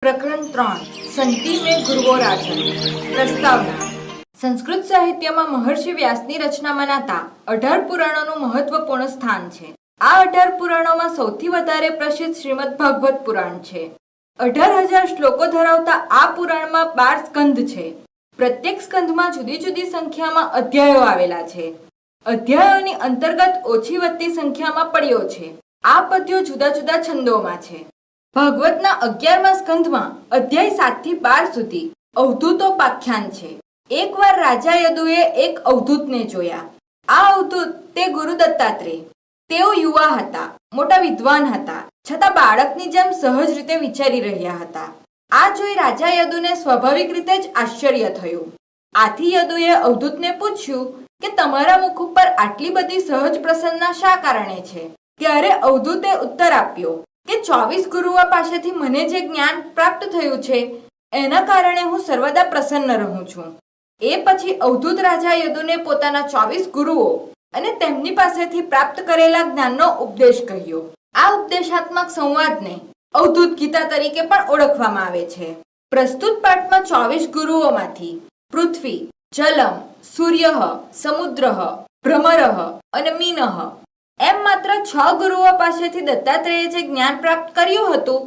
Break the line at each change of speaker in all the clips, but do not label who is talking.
પ્રકરણ 3 સંતિ મેં ગુરુવો રાજન. પ્રસ્તાવના. સંસ્કૃત સાહિત્યમાં મહર્ષિ વ્યાસની રચના મનાતા 18 પુરાણોનું મહત્વપૂર્ણ સ્થાન છે. આ 18 પુરાણોમાં સૌથી વધારે પ્રસિદ્ધ શ્રીમદ ભાગવત પુરાણ છે. 18,000 શ્લોકો ધરાવતા આ પુરાણમાં 12 સ્કંધ છે. પ્રત્યેક સ્કંધમાં જુદી જુદી સંખ્યામાં અધ્યાયો આવેલા છે. અધ્યાયોની અંતર્ગત ઓછી વધતી સંખ્યામાં પદ્યો છે. આ પદ્યો જુદા જુદા છંદોમાં છે. ભાગવતના 11મા સ્કંધમાં અધ્યાય 7 થી 12 સુધી અવધૂતોપાખ્યાન છે. એકવાર રાજા યદુએ એક અવધૂતને જોયા. આ અવધૂત તે ગુરુ દત્તાત્રેય. તેઓ યુવા હતા, મોટા વિદ્વાન હતા, છતાં બાળકની જેમ સહજ રીતે વિચારી રહ્યા હતા. આ જોઈ રાજા યદુને સ્વાભાવિક રીતે જ આશ્ચર્ય થયું. આથી યદુએ અવધૂતને પૂછ્યું કે તમારા મુખ ઉપર આટલી બધી સહજ પ્રસન્નતા શા કારણે છે? ત્યારે અવધૂતે ઉત્તર આપ્યો કે 24 ગુરુઓ પાસેથી મને જે જ્ઞાન પ્રાપ્ત થયું છે એના કારણે હું સર્વદા પ્રસન્ન રહું છું. એ પછી અવધૂત રાજા યદુને પોતાના 24 ગુરુઓ અને તેમની પાસેથી પ્રાપ્ત કરેલા જ્ઞાનનો ઉપદેશ કહ્યો. આ ઉપદેશાત્મક સંવાદને અવધૂત ગીતા તરીકે પણ ઓળખવામાં આવે છે. પ્રસ્તુત પાઠમાં 24 ગુરુઓમાંથી પૃથ્વી, જલમ, સૂર્ય, સમુદ્ર, ભ્રમર અને મીનઃ એમ માત્ર 6 ગુરુઓ પાસેથી દત્તાત્રેયે જે જ્ઞાન પ્રાપ્ત કર્યું હતું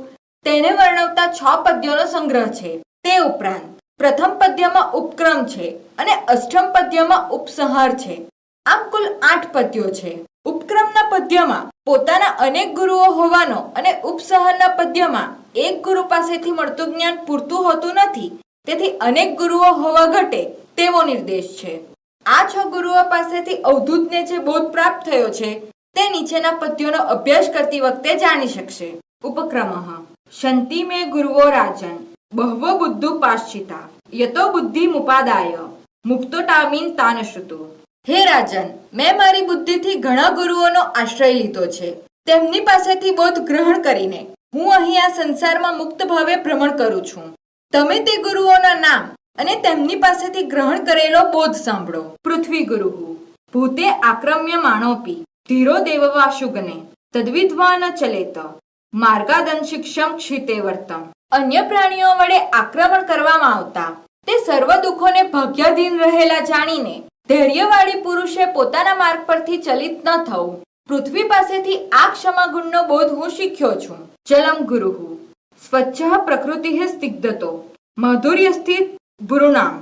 તેને વર્ણવતા 6 પદ્યોનો સંગ્રહ છે. તે ઉપરાંત પ્રથમ પદ્યમાં ઉપક્રમ છે અને અષ્ટમ પદ્યમાં ઉપસંહાર છે. આમ કુલ 8 પદ્યો છે. ઉપક્રમના પદ્યમાં પોતાના અનેક ગુરુઓ હોવાનો અને ઉપસંહારના પદ્યમાં એક ગુરુ પાસેથી મળતું જ્ઞાન પૂરતું હોતું નથી, તેથી અનેક ગુરુઓ હોવા ઘટે તેવો નિર્દેશ છે. આ 6 ગુરુઓ પાસેથી અવધૂતને જે બોધ પ્રાપ્ત થયો છે તે નીચેના પદ્યોનો અભ્યાસ કરતી વખતે જાણી શકશે. ઉપક્રમઃ શંતિ મે ગુરુવો રાજન બહવો બુદ્ધુ પાશ્ચિતા યતો બુદ્ધિ મુપાદાય મુક્તોટામીન તાનશ્રુતો. હે રાજન, મેં મારી બુદ્ધિથી ઘણા ગુરુઓનો આશ્રય લીધો છે. તેમની પાસેથી બોધ ગ્રહણ કરીને હું અહીં આ સંસારમાં મુક્ત ભાવે ભ્રમણ કરું છું. તમે તે ગુરુઓના નામ અને તેમની પાસેથી ગ્રહણ કરેલો બોધ સાંભળો. પૃથ્વી ગુરુઃ ભૂતે આક્રમ્ય માણોપી ધીરો દેવવાશુગને તદ્વિદ્વાન ચલેત માર્ગાદંશિક્ષમ ક્ષિતે વર્તમ. અન્ય પ્રાણીઓ વડે આક્રમણ કરવામાં આવતા તે સર્વ દુઃખોને ભાગ્યાધીન રહેલા જાણીને ધૈર્યવાળી પુરુષે પોતાના માર્ગ પરથી ચલિત ન થવું. પૃથ્વી પાસેથી આ ક્ષમા ગુણનો બોધ હું શીખ્યો છું. જલમ ગુરુઃ સ્વચ્છઃ પ્રકૃતિઃ સ્નિગ્ધતો માધુર્યસ્થિત ભૃણામ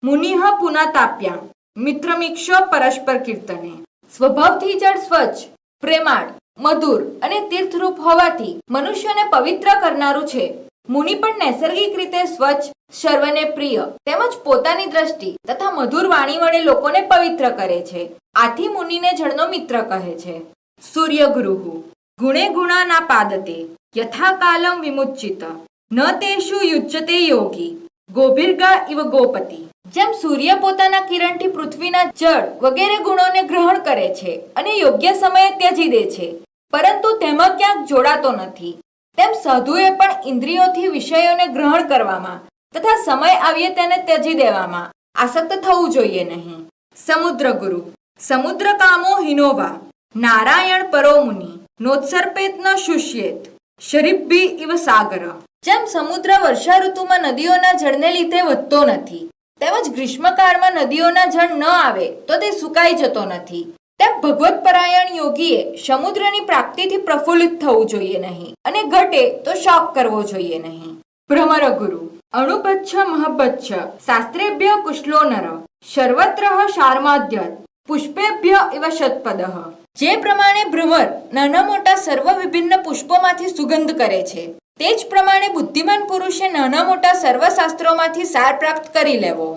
મુનિઃ પુનાતાપ્યામ મિત્રમીક્ષો પરસ્પર કીર્તને. સ્વભાવથી જળ સ્વચ્છ, પ્રેમાળ, મધુર અને તીર્થરૂપ હોવાથી મનુષ્યને પવિત્ર કરનારું છે. મુનિ પણ નૈસર્ગિક રીતે સ્વચ્છ, સર્વને પ્રિય તેમજ પોતાની દ્રષ્ટિ તથા મધુર વાણી વડે લોકોને પવિત્ર કરે છે. આથી મુનિને જળનો મિત્ર કહે છે. સૂર્ય ગુરુઃ ગુણે ગુણા ના પાદતે યથા કાલમ વિમુચ્ચિત ન તેષુ યુજ્યતે યોગી ગોભીર્ગા ઇવ ગોપતિ. જેમ સૂર્ય પોતાના કિરણથી પૃથ્વીના જળ વગેરે ગુણોને ગ્રહણ કરે છે અને યોગ્ય સમયે ત્યજી દે છે, પરંતુ તેમાં ક્યાંક જોડાતો નથી, તેમ સાધુએ પણ ઇન્દ્રિયોથી વિષયોને ગ્રહણ કરવામાં તથા સમય આવ્યે તેને ત્યજી દેવામાં આસક્ત થવું જોઈએ નહીં. સમુદ્ર ગુરુ સમુદ્ર કામો હિનોવા નારાયણ પરો મુનિ નોત્સર્પેત ન શુષ્યેત શરીભી ઇવ સાગર. જેમ સમુદ્ર વર્ષા ઋતુમાં નદીઓના જળને લીધે વધતો નથી, તેમજ ગ્રીષ્મકાળમાં નદીઓના જળ ન આવે તો તે સુકાઈ જતો નથી, તેમ ભગવત પરાયણ યોગીએ સમુદ્રની પ્રાપ્તિથી પ્રફુલ્લિત થવું જોઈએ નહીં અને ઘટે તો શોક કરવો જોઈએ નહીં. ભ્રમર ગુરુ અણુપચ્છ મહપચ્છ શાસ્ત્રેભ્ય કુશલો નર સર્વત્ર શાર્માદ્યત પુષ્પેભ્ય ઇવ શતપદઃ. જે પ્રમાણે ભ્રમર નાના મોટા સર્વ વિભિન્ન પુષ્પોમાંથી સુગંધ કરે છે, તે જ પ્રમાણે બુદ્ધિમાન પુરુષે નાના મોટા સર્વશાસ્ત્રોમાંથી સાર પ્રાપ્ત કરી લેવો.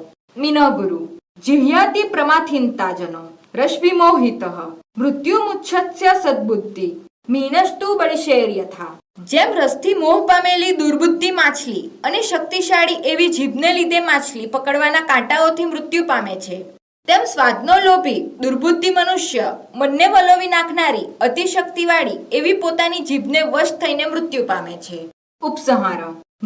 મીન ગુરુ જિહ્યાતિ પ્રમાથિંતાજનો રશ્વિમોહિતઃ મૃત્યુમુચ્છત્સ્ય સદ્બુદ્ધિ મીનસ્તુ બળિશેર્યથા. જેમ રસથી મોહ પામેલી દુર્બુદ્ધિ માછલી અને શક્તિશાળી એવી જીભને લીધે માછલી પકડવાના કાંટાઓથી મૃત્યુ પામે છે, તેમ સ્વાદનો લોભી દુર્બુદ્ધિ મનુષ્ય મનને વલોવી નાખનારી અતિશક્તિવાળી એવી પોતાની જીભને વશ થઈને મૃત્યુ પામે છે. ઉપસંહાર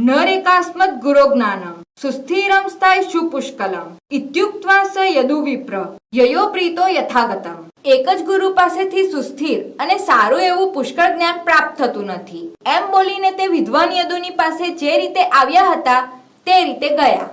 નરેકાસ્મદ ગુરો જ્ઞાનમ સુસ્થિરમ સ્થાય સુપુષ્કલમ ઇત્યુક્ત્વા સ યદુ વિપ્ર યયો પ્રીતો યથાગતમ. એક જ ગુરુ પાસેથી સુસ્થિર અને સારું એવું પુષ્કળ જ્ઞાન પ્રાપ્ત થતું નથી. એમ બોલીને તે વિદ્વાન યદુની પાસે જે રીતે આવ્યા હતા તે રીતે ગયા.